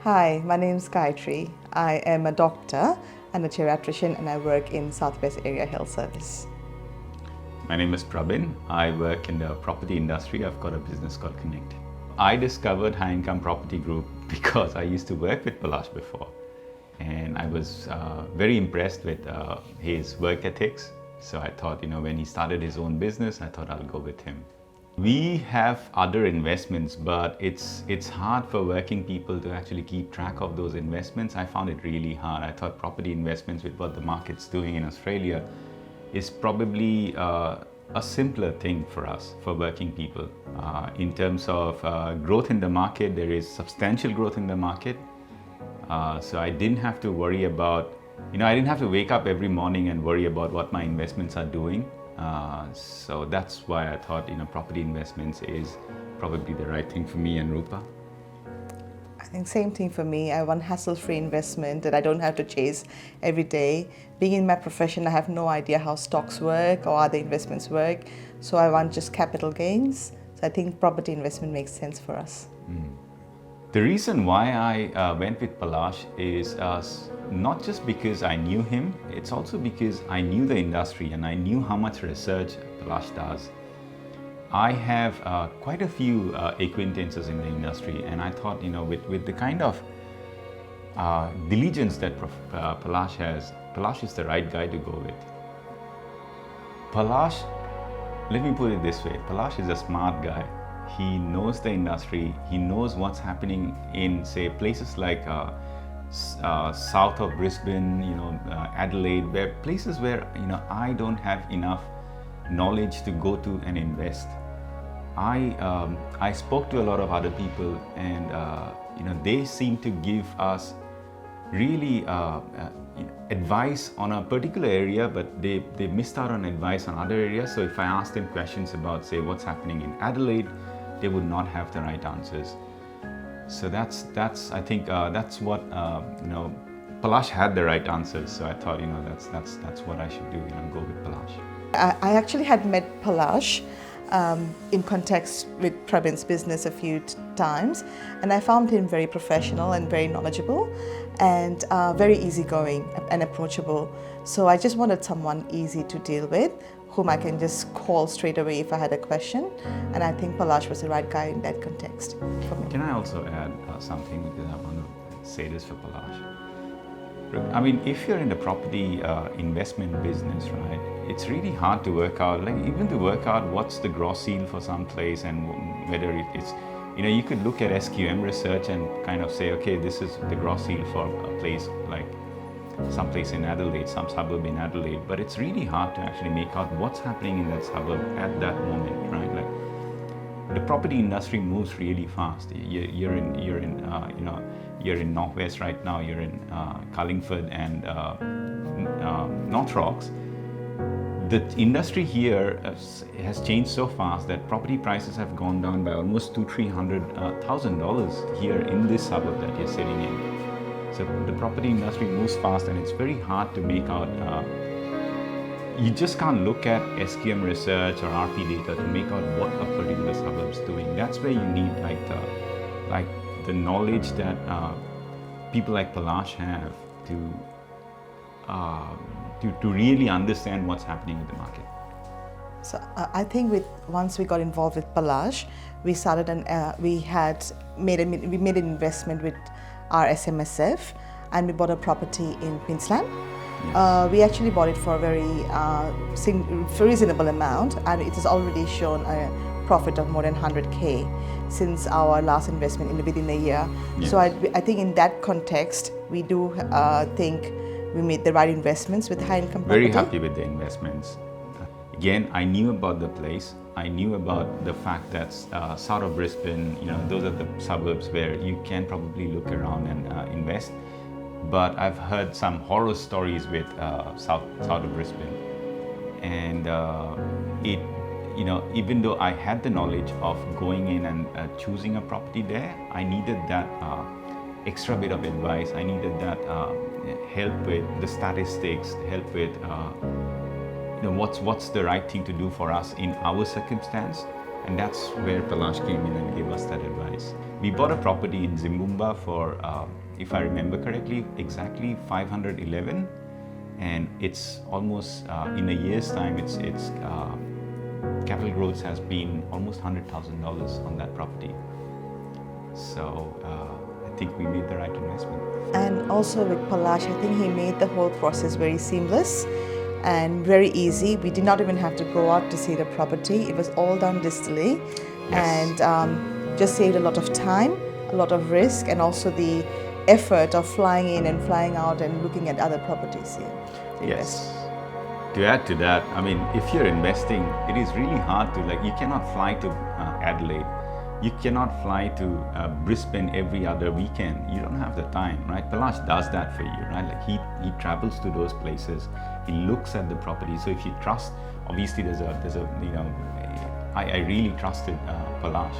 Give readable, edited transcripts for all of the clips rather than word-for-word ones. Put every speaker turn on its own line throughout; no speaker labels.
Hi, my name is Gayatri. I am a doctor and a geriatrician, and I work in Southwest Area Health Service.
My name is Prabin. I work in the property industry. I've got a business called Connect. I discovered High Income Property Group because I used to work with Palash before. And I was very impressed with his work ethics. So I thought, when he started his own business, I thought I'll go with him. We have other investments, but it's hard for working people to actually keep track of those investments. I found it really hard. I thought property investments, with what the market's doing in Australia, is probably a simpler thing for us, for working people. In terms of growth in the market, there is substantial growth in the market. So I didn't have to worry about, I didn't have to wake up every morning and worry about what my investments are doing. So that's why I thought, property investments is probably the right thing for me and Rupa.
I think same thing for me. I want hassle-free investment that I don't have to chase every day. Being in my profession, I have no idea how stocks work or other investments work. So I want just capital gains. So I think property investment makes sense for us.
The reason why I went with Palash is not just because I knew him, it's also because I knew the industry and I knew how much research Palash does. I have quite a few acquaintances in the industry, and I thought, with the kind of diligence that Palash has, Palash is the right guy to go with. Palash, let me put it this way, Palash is a smart guy. He knows the industry, he knows what's happening in, say, places like south of Brisbane, Adelaide, places where, I don't have enough knowledge to go to and invest. I spoke to a lot of other people, and they seem to give us really advice on a particular area, but they missed out on advice on other areas. So if I asked them questions about, say, what's happening in Adelaide, they would not have the right answers. So that's I think that's what Palash had the right answers. So I thought, that's what I should do, go with Palash.
I actually had met Palash in context with Prabin's business a few times, and I found him very professional and very knowledgeable and very easygoing and approachable. So I just wanted someone easy to deal with, whom I can just call straight away if I had a question, and I think Palash was the right guy in that context for me.
Can I also add something, because I want to say this for Palash? If you're in the property investment business, right, it's really hard to work out, what's the gross yield for some place, and whether it's, you could look at SQM research and kind of say, okay, this is the gross yield for a place like some place in Adelaide, some suburb in Adelaide, but it's really hard to actually make out what's happening in that suburb at that moment, right? The property industry moves really fast. You're in Northwest right now. You're in Carlingford and North Rocks. The industry here has changed so fast that property prices have gone down by almost $200,000-$300,000 here in this suburb that you're sitting in. So the property industry moves fast, and it's very hard to make out. You just can't look at SQM research or RP data to make out what a particular suburb's doing. That's where you need the knowledge that people like Palash have to really understand what's happening in the market.
So I think once we got involved with Palash, we started we made an investment with our SMSF, and we bought a property in Queensland. Yes. We actually bought it for a very reasonable amount, and it has already shown a profit of more than 100K since our last investment within a year. Yes. So I think in that context, we do think we made the right investments with high income property.
Very happy with the investments. Again, I knew about the place. I knew about the fact that south of Brisbane, those are the suburbs where you can probably look around and invest. But I've heard some horror stories with south of Brisbane, and even though I had the knowledge of going in and choosing a property there, I needed that extra bit of advice. I needed that help with the statistics, help with what's the right thing to do for us in our circumstance. And that's where Palash came in and gave us that advice. We bought a property in Zimbabwe for, if I remember correctly, exactly 511, and it's almost in a year's time. Its capital growth has been almost $100,000 on that property. So I think we made the right investment.
And also with Palash, I think he made the whole process very seamless and very easy. We did not even have to go out to see the property. It was all done digitally.
Yes.
And just saved a lot of time, a lot of risk, and also the effort of flying in and flying out and looking at other properties here.
Yes. To add to that, I mean, if you're investing, it is really hard to, like, you cannot fly to Adelaide. You cannot fly to Brisbane every other weekend. You don't have the time, right? Palash does that for you, right? Like he travels to those places. He looks at the property. So if you trust, obviously there's a I really trusted Palash,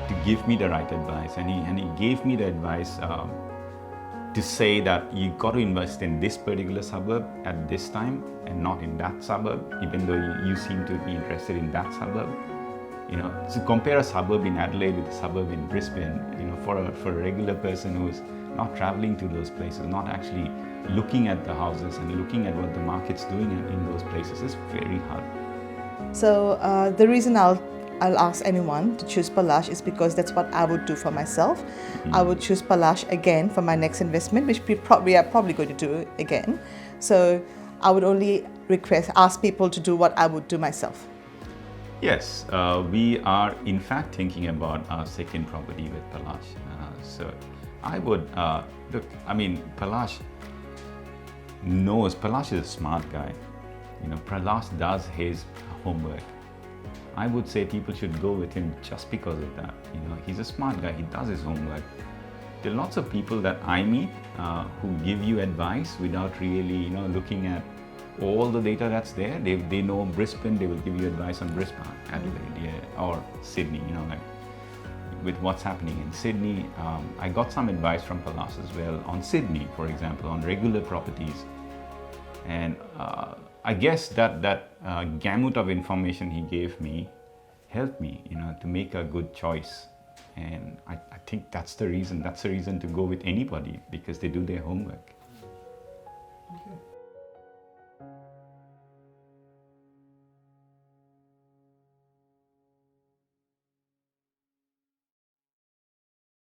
to give me the right advice, and he gave me the advice to say that you got to invest in this particular suburb at this time and not in that suburb, even though you seem to be interested in that suburb. To compare a suburb in Adelaide with a suburb in Brisbane, for a regular person who's not traveling to those places, not actually looking at the houses and looking at what the market's doing in those places, is very hard.
So the reason I'll ask anyone to choose Palash is because that's what I would do for myself. Mm-hmm. I would choose Palash again for my next investment, which we are probably going to do again. So I would only ask people to do what I would do myself.
Yes, we are in fact thinking about our second property with Palash. So I would, look, I mean, Palash is a smart guy. Palash does his homework. I would say people should go with him just because of that. He's a smart guy, he does his homework. There are lots of people that I meet who give you advice without really, looking at all the data that's there. They know Brisbane, they will give you advice on Brisbane, Adelaide, or Sydney, like with what's happening in Sydney. I got some advice from Palash as well on Sydney, for example, on regular properties. And I guess that gamut of information he gave me helped me, to make a good choice. And I think that's the reason to go with anybody, because they do their homework.
Okay.